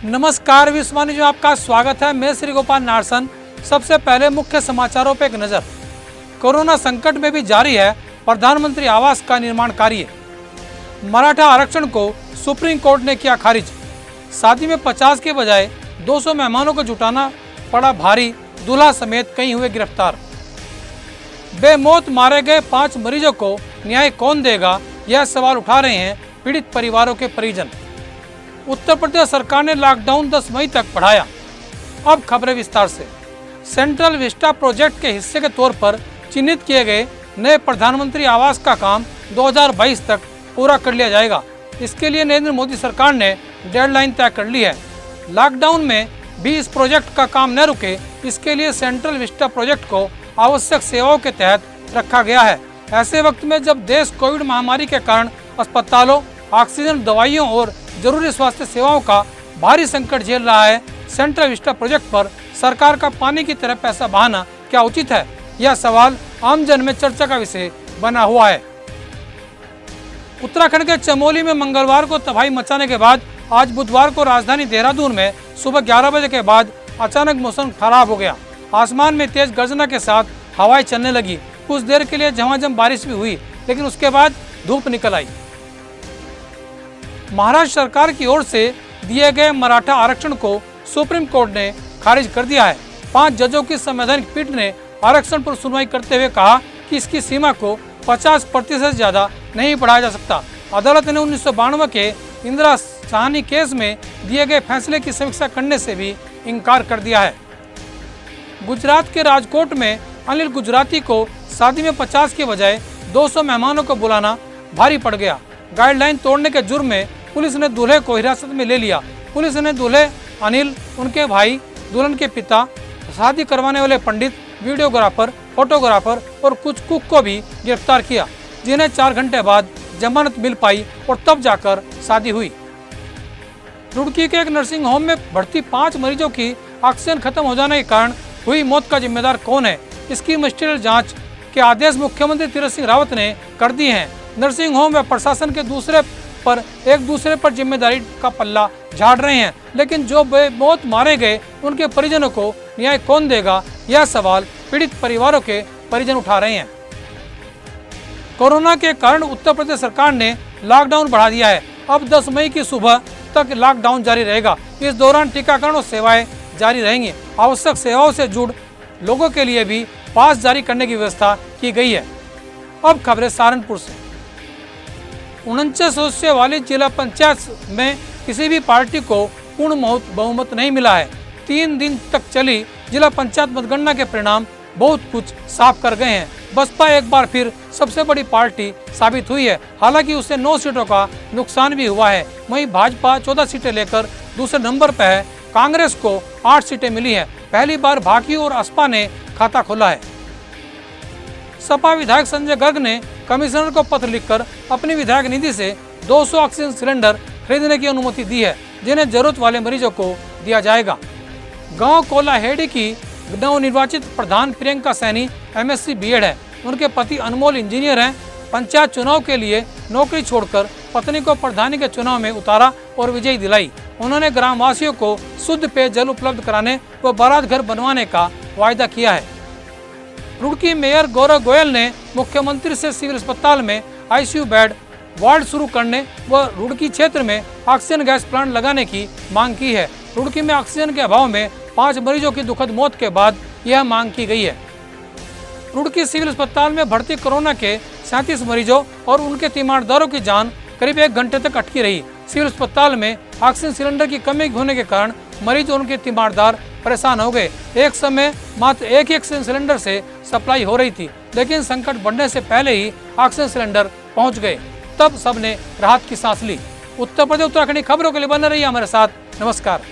नमस्कार विश्ववाणी में आपका स्वागत है। मैं श्री गोपाल नारसन। सबसे पहले मुख्य समाचारों पर एक नजर। कोरोना संकट में भी जारी है प्रधानमंत्री आवास का निर्माण कार्य। मराठा आरक्षण को सुप्रीम कोर्ट ने किया खारिज। शादी में 50 के बजाय 200 मेहमानों को जुटाना पड़ा भारी, दूल्हा समेत कई हुए गिरफ्तार। बेमौत मारे गए 5 मरीजों को न्याय कौन देगा, यह सवाल उठा रहे हैं पीड़ित परिवारों के परिजन। उत्तर प्रदेश सरकार ने लॉकडाउन 10 मई तक बढ़ाया। अब खबरें विस्तार से। सेंट्रल विस्टा प्रोजेक्ट के हिस्से के तौर पर चिन्हित किए गए नए प्रधानमंत्री आवास का काम 2022 तक पूरा कर लिया जाएगा। इसके लिए नरेंद्र मोदी सरकार ने डेडलाइन तय कर ली है। लॉकडाउन में भी इस प्रोजेक्ट का काम न रुके, इसके लिए सेंट्रल विस्टा प्रोजेक्ट को आवश्यक सेवाओं के तहत रखा गया है। ऐसे वक्त में जब देश कोविड महामारी के कारण अस्पतालों, ऑक्सीजन, दवाइयों और जरूरी स्वास्थ्य सेवाओं का भारी संकट झेल रहा है, सेंट्रल विस्टा प्रोजेक्ट पर सरकार का पानी की तरह पैसा बहाना क्या उचित है? यह सवाल आमजन में चर्चा का विषय बना हुआ है। उत्तराखंड के चमोली में मंगलवार को तबाही मचाने के बाद आज बुधवार को राजधानी देहरादून में सुबह 11 बजे के बाद अचानक मौसम खराब हो गया। आसमान में तेज गर्जना के साथ हवाएं चलने लगी। कुछ देर के लिए झमाझम बारिश भी हुई, लेकिन उसके बाद धूप निकल आई। महाराष्ट्र सरकार की ओर से दिए गए मराठा आरक्षण को सुप्रीम कोर्ट ने खारिज कर दिया है। 5 जजों की संवैधानिक पीठ ने आरक्षण पर सुनवाई करते हुए कहा कि इसकी सीमा को 50% से ज्यादा नहीं बढ़ाया जा सकता। अदालत ने 1992 के इंदिरा साहनी केस में दिए गए फैसले की समीक्षा करने से भी इनकार कर दिया है। गुजरात के राजकोट में अनिल गुजराती को शादी में 50 के बजाय 200 मेहमानों को बुलाना भारी पड़ गया। गाइडलाइन तोड़ने के जुर्म में पुलिस ने दूल्हे को हिरासत में ले लिया। पुलिस ने दूल्हे अनिल, उनके भाई, दुल्हन के पिता, शादी करवाने वाले पंडित, वीडियोग्राफर, फोटोग्राफर और कुछ कुक को भी गिरफ्तार किया, जिन्हें 4 घंटे बाद जमानत मिल पाई और तब जाकर शादी हुई। रुड़की के एक नर्सिंग होम में भर्ती 5 मरीजों की ऑक्सीजन खत्म हो जाने के कारण हुई मौत का जिम्मेदार कौन है, इसकी मजिस्ट्रियल जांच के आदेश मुख्यमंत्री तीरथ सिंह रावत ने कर दिए हैं। नर्सिंग होम व प्रशासन के एक दूसरे पर जिम्मेदारी का पल्ला झाड़ रहे हैं, लेकिन जो बेमौत मारे गए उनके परिजनों को न्याय कौन देगा, यह सवाल पीड़ित परिवारों के परिजन उठा रहे हैं। कोरोना के कारण उत्तर प्रदेश सरकार ने लॉकडाउन बढ़ा दिया है। अब 10 मई की सुबह तक लॉकडाउन जारी रहेगा। इस दौरान टीकाकरण और सेवाएं जारी रहेंगी। आवश्यक सेवाओं से जुड़ लोगों के लिए भी पास जारी करने की व्यवस्था की गई है। अब खबरें सहारनपुर से। 49 सदस्यों वाली जिला पंचायत में किसी भी पार्टी को पूर्ण बहुमत नहीं मिला है। 3 दिन तक चली जिला पंचायत मतगणना के परिणाम बहुत कुछ साफ कर गए हैं। बसपा एक बार फिर सबसे बड़ी पार्टी साबित हुई है। हालांकि उसे 9 सीटों का नुकसान भी हुआ है। वहीं भाजपा 14 सीटें लेकर दूसरे नंबर पर है। कांग्रेस को 8 सीटें मिली है। पहली बार भाकी और असपा ने खाता खोला है। सपा विधायक संजय गर्ग ने कमिश्नर को पत्र लिखकर अपनी विधायक निधि से 200 ऑक्सीजन सिलेंडर खरीदने की अनुमति दी है, जिन्हें जरूरत वाले मरीजों को दिया जाएगा। गांव कोलाहेड़ी की नवनिर्वाचित प्रधान प्रियंका सैनी MSc B.Ed है। उनके पति अनमोल इंजीनियर हैं। पंचायत चुनाव के लिए नौकरी छोड़कर पत्नी को प्रधानी के चुनाव में उतारा और विजयी दिलाई। उन्होंने ग्रामवासियों को शुद्ध पेयजल उपलब्ध कराने व बारात घर बनवाने का वायदा किया है। रुड़की मेयर गौरव गोयल ने मुख्यमंत्री से सिविल अस्पताल में ICU बेड वार्ड शुरू करने व रुड़की क्षेत्र में ऑक्सीजन गैस प्लांट लगाने की मांग की है। रुड़की में ऑक्सीजन के अभाव में 5 मरीजों की दुखद मौत के बाद यह मांग की गई है। रुड़की सिविल अस्पताल में भर्ती कोरोना के 37 मरीजों और उनके तीमारदारों की जान करीब 1 घंटे तक अटकी रही। सिविल अस्पताल में ऑक्सीजन सिलेंडर की कमी होने के कारण मरीज और उनके तीमारदार परेशान हो गए। एक समय मात्र एक ऑक्सीजन सिलेंडर से सप्लाई हो रही थी, लेकिन संकट बढ़ने से पहले ही ऑक्सीजन सिलेंडर पहुंच गए। तब सबने राहत की सांस ली। उत्तर प्रदेश उत्तराखंड खबरों के लिए बने रहिए हमारे साथ। नमस्कार।